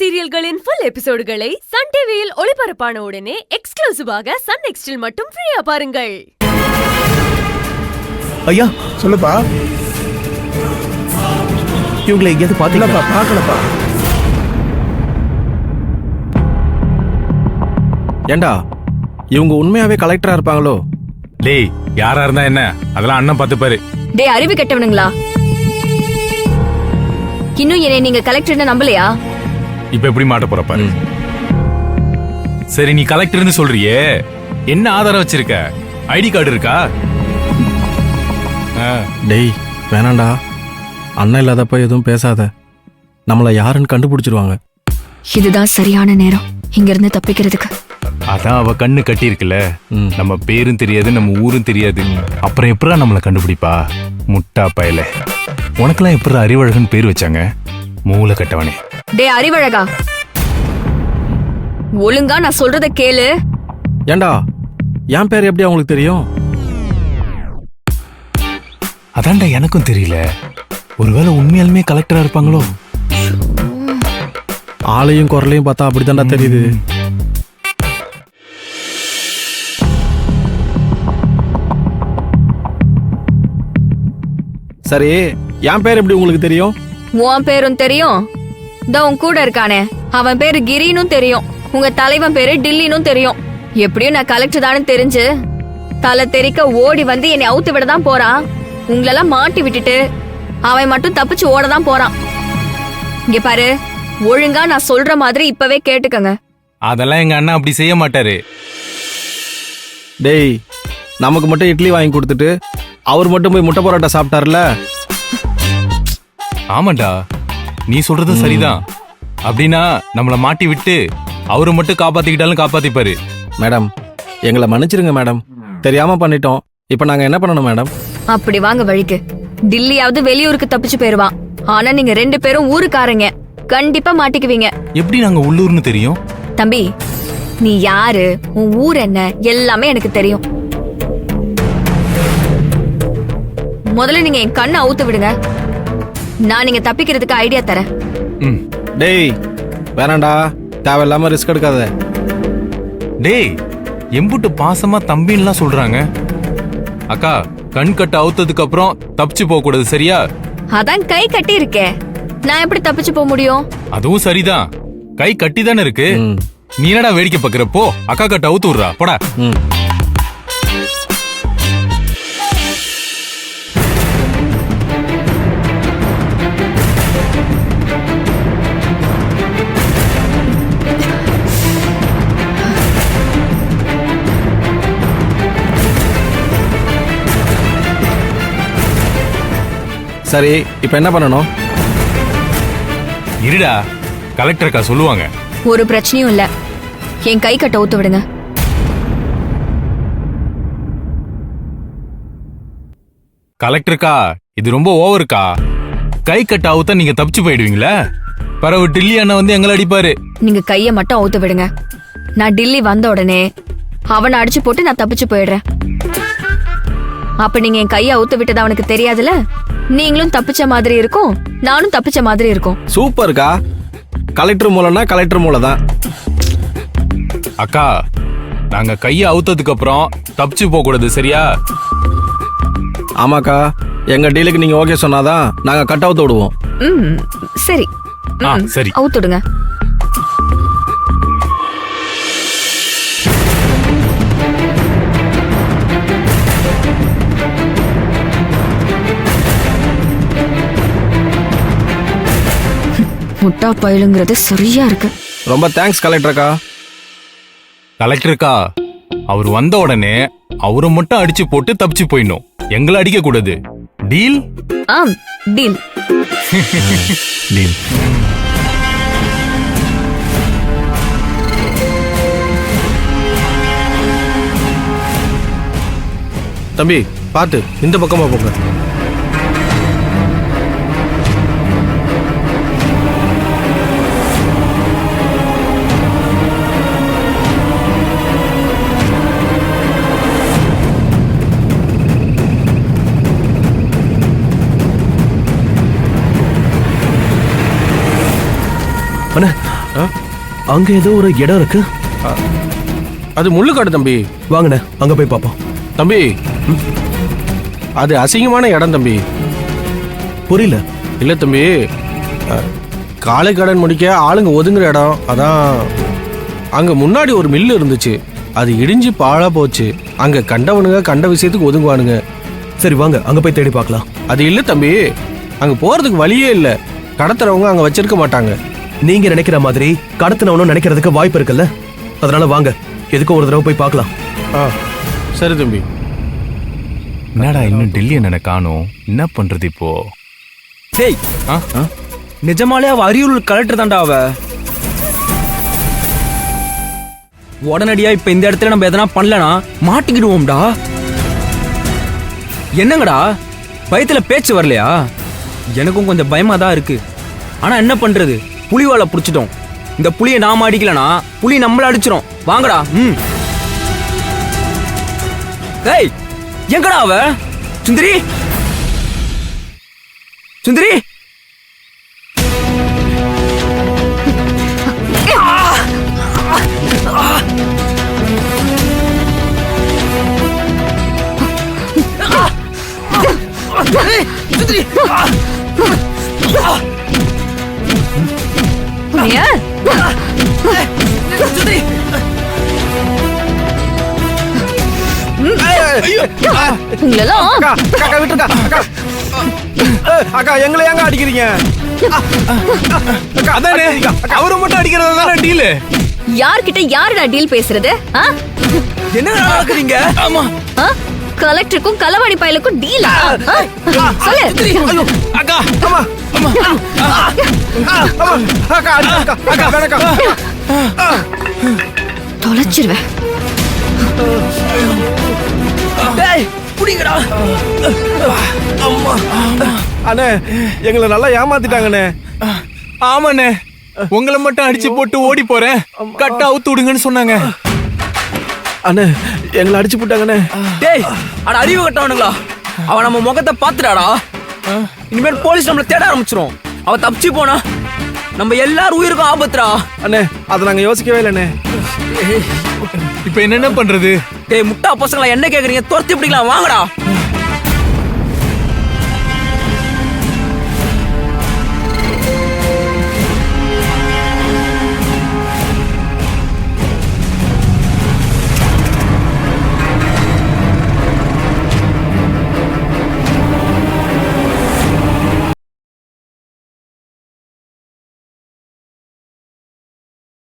சீரியல்களின் full எபிசோடுகளை Sun டிவியில் ஒளிபரப்பான உடனே எக்ஸ்க்ளூசிவாக சன் நெக்ஸ்டில் மட்டும் ஃப்ரீயா பாருங்கள். ஐயா சொல்லுப்பா. இவங்களை எங்கேயாவது பாத்தீங்களா? பார்க்கலப்பா. ஏண்டா இவங்க உண்மையாவே கலெக்டரா இருப்பாங்களோ? டேய், யாரா இருந்தா என்ன, அதெல்லாம் அண்ணன் பாத்துப்பாரு. டேய், அறிவு கெட்டவனுங்களா, இன்னும் என்னை நீங்க கலெக்டர்னு நம்பலையா? இப்ப எப்படி மாட்ட போற பாரு. சரி, நீ கலெக்டர்னு சொல்றியே, என்ன ஆதாரம் வச்சிருக்க? ஐடி கார்டு இருக்கா? டேய் வேணாண்டா, அண்ணன் இல்லாதப்ப எதுவும் பேசாத, நம்மள யாருன்னு கண்டுபிடிச்சிருவாங்க. இதுதான் சரியான நேரம் இங்க இருந்து தப்பிக்கிறதுக்கு. அதான் அவ கண்ணு கட்டி இருக்குல்ல, நம்ம பேரும் தெரியாது, நம்ம ஊரும் தெரியாது, அப்புறம் எப்படா நம்மள கண்டுபிடிப்பா? முட்டா பயல, உனக்கெல்லாம் எப்படா அறிவழகன் பேர் வச்சாங்க? மூளை கட்டவனே. டே அறிவழகா, ஒழுங்கா நான் சொல்றத கேளு. ஏண்டா என் பேர் எப்படி அவங்களுக்கு தெரியும்? அதான்டா எனக்கும் தெரியல, ஒருவேளை உண்மையாலுமே கலெக்டரா இருப்பாங்களோ? ஆளையும் குரலையும் பார்த்தா அப்படித்தான்டா தெரியுது. சரி, என் பேர் எப்படி உங்களுக்கு தெரியும்? உன் பேரும் தெரியும், உன் கூட இருக்கானே அவன் பேரு கிரினும் தெரியும், உங்க தலைவன் பேரு டில்லினும் தெரியும். எப்படியும் நான் கலெக்டர் தானு தெரிஞ்சு தலை தெறிக்க ஓடி வந்து என்னை அவுத்து விட தான் போறான். உங்களெல்லாம் மாட்டி விட்டுட்டு அவன் மட்டும் தப்பிச்சு ஓட தான் போறான். இங்க பாரு, ஒழுங்கா நான் சொல்ற மாதிரி இப்பவே கேட்டுக்கங்க. அதெல்லாம் எங்க அண்ணா அப்படி செய்ய மாட்டாரு. டேய், நமக்கு மட்டும் இட்லி வாங்கி கொடுத்துட்டு அவர் மட்டும் போய் முட்டை பரோட்டா சாப்பிட்டாருல. ஆமாண்டா, நீ சொல்றதும் சரிதான். அப்படின்னா நம்மள மாட்டி விட்டு அவரு மட்டும் காப்பாத்திக்கிட்டாலும் காப்பாத்திப்பாரு. மேடம், எங்களை மன்னிச்சிருங்க மேடம், தெரியாம பண்ணிட்டோம். இப்ப நாங்க என்ன பண்ணணும் மேடம்? அப்படி வாங்க வழிக்கு. டில்லியாவது வெளியூருக்கு தப்பிச்சு போயிருவான், ஆனா நீங்க 2 பேரும் ஊருக்காரங்க, கண்டிப்பா மாட்டிக்குவீங்க. எப்படி நாங்க உள்ளூர்னு தெரியும்? தம்பி, நீ யாரு, உன் ஊர் என்ன, எல்லாமே எனக்கு தெரியும். முதல்ல நீங்க என் கண்ணை அவுத்து விடுங்க, நான் நீங்க தப்பிக்கிறதுக்கு ஐடியா தரேன். டேய் வேணாண்டா, தேவையில்லாம ரிஸ்க் எடுக்காத. டேய், எம்புட்டு பாசமா தம்பின்லாம் சொல்றாங்க. அக்கா, கண் கட்ட அவுத்ததுக்கு அப்புறம் தப்பிச்சு போக கூடாது, சரியா? அதான் கை கட்டி இருக்கே, நான் எப்படி தப்பிச்சு போக முடியும்? அதுவும் சரிதான், கை கட்டி தானே இருக்கு. நீ என்னடா வேடிக்கை பாக்குறப்போ? அக்கா கட்ட அவுத்து விடுறா, போடா. சரி, இப்ப என்ன பண்ணணும்? இருடா, கலெக்டருக்கா சொல்லுவாங்க. ஒரு பிரச்சனையும் இல்ல, என் கை கட்ட ஊத்து விடுங்க. கலெக்டருக்கா, இது ரொம்ப ஓவருக்கா. கை கட்ட அவுத்தா நீங்க தப்பிச்சு போயிடுவீங்களா? பரவு டில்லி அண்ணா வந்து எங்களை அடிப்பாரு. நீங்க கைய மட்டும் அவுத்து விடுங்க, நான் டில்லி வந்த உடனே அவனை அடிச்சு போட்டு நான் தப்பிச்சு போயிடுறேன். அப்ப நீங்க என் கைய அவுத்து விட்டது அவனுக்கு தெரியாதுல, நீங்களும் தப்பிச்ச மாதிரி இருக்கும், நானும் தப்பிச்ச மாதிரி இருக்கும். சூப்பர்க்கா, கலெக்டர் மூலம்னா கலெக்டர் மூலம் தான். அக்கா, நாங்க கைய அவுத்ததுக்கு அப்புறம் தப்பிச்சு போக கூடாது, சரியா? ஆமாக்கா, எங்க டீலுக்கு நீங்க ஓகே சொன்னாதான் நாங்க கட் அவுத்து விடுவோம். சரி சரி, அவுத்துடுங்க. முட்டா பயலுங்கிறது சரியா இருக்கு. ரொம்ப தேங்க்ஸ் கலெக்டர்க்கா. கலெக்டருக்கா, அவர் வந்த உடனே அவரை மட்டும் அடிச்சு போட்டு தப்பிச்சு போயிடணும், எங்களை அடிக்க கூடாது. டீல்? ஆம், டீல். டீல். தம்பி பாத்து, இந்த பக்கமா போங்க. அண்ணே அங்க ஏதோ ஒரு இடம் இருக்கு. அது முள்ளுக்காடு தம்பி. வாங்கண்ணே, அங்க போய் பார்ப்போம். தம்பி அது அசிங்கமான இடம் தம்பி. புரியல. இல்லை தம்பி, காலை கடன் முடிக்க ஆளுங்க ஒதுங்குற இடம். அதான் அங்க முன்னாடி ஒரு மில்லு இருந்துச்சு, அது இடிஞ்சு பாழா போச்சு. அங்க கண்டவனுங்க கண்ட விஷயத்துக்கு ஒதுங்குவானுங்க. சரி வாங்க, அங்க போய் தேடி பார்க்கலாம். அது இல்லை தம்பி, அங்க போறதுக்கு வழியே இல்லை. கடத்துறவங்க அங்க வச்சிருக்க மாட்டாங்க. நீங்க நினைக்கிற மாதிரி கடத்தினவனும் நினைக்கிறதுக்கு வாய்ப்பு இருக்குல்ல. அதனால வாங்க, எதுக்கும் ஒரு தடவை போய் பார்க்கலாம். சரி தம்பி. என்னடா இன்னும் டெல்லி என்ன காணோம், என்ன பண்றது இப்போ? டேய், நிஜமாலே அவ அரியலூர் கலெக்டர் தான்டா அவ. உடனடியா இப்ப இந்த இடத்துல நம்ம எதனா பண்ணலனா மாட்டிக்கிடுவோம்டா. என்னங்கடா பயத்துல பேச்சு வரலையா? எனக்கும் கொஞ்சம் பயமா தான் இருக்கு. ஆனா என்ன பண்றது, புலிவாலை புடிச்சிட்டோம். இந்த புலியை நாம அடிக்கலனா புலி நம்மள அடிச்சிரும். வாங்கடா. டேய், எங்கடா அவ? சுந்தரி, சுந்தரி, அக்கா எங்களை ஏங்க அடிக்கிறீங்க? அதானே அவரை மட்டும் அடிக்கிறது தானே டீல். யார்கிட்ட யாருடா டீல் பேசுறது? என்ன நடக்குறீங்க? ஆமா, கலெக்டருக்கும் களவாணி பயலுக்கும் டீலா? சொல்லு. அக்கா அம்மா அம்மா அக்கா அக்கா அக்கா வேணக்கா. தொலைச்சிருவேன். டேய், புடிங்கடா. அண்ணே எங்களை நல்லா ஏமாத்திட்டாங்கண்ணே. ஆமாண்ணே, உங்களை மட்டும் அடிச்சு போட்டு ஓடி போறேன், கட்ட அவுத்து விடுங்கன்னு சொன்னாங்க. அண்ணே எங்களை அடிச்சு போட்டாங்கண்ணே. டேய், அட அறிவு கட்டவனுங்களா, அவன் நம்ம முகத்தை பாத்துடாடா. இனிமேல் போலீஸ் நம்மள தேட ஆரம்பிச்சிரும். அவ தப்பிச்சு போனா நம்ம எல்லாரும் உயிருக்கும் ஆபத்துடா. அண்ணே அதை நாங்க யோசிக்கவே இல்லைண்ணே. இப்ப என்னென்ன பண்றது? டேய் முட்டா பசங்களா, என்ன கேக்குறீங்க? துரத்தி பிடிக்கலாம், வாங்கடா.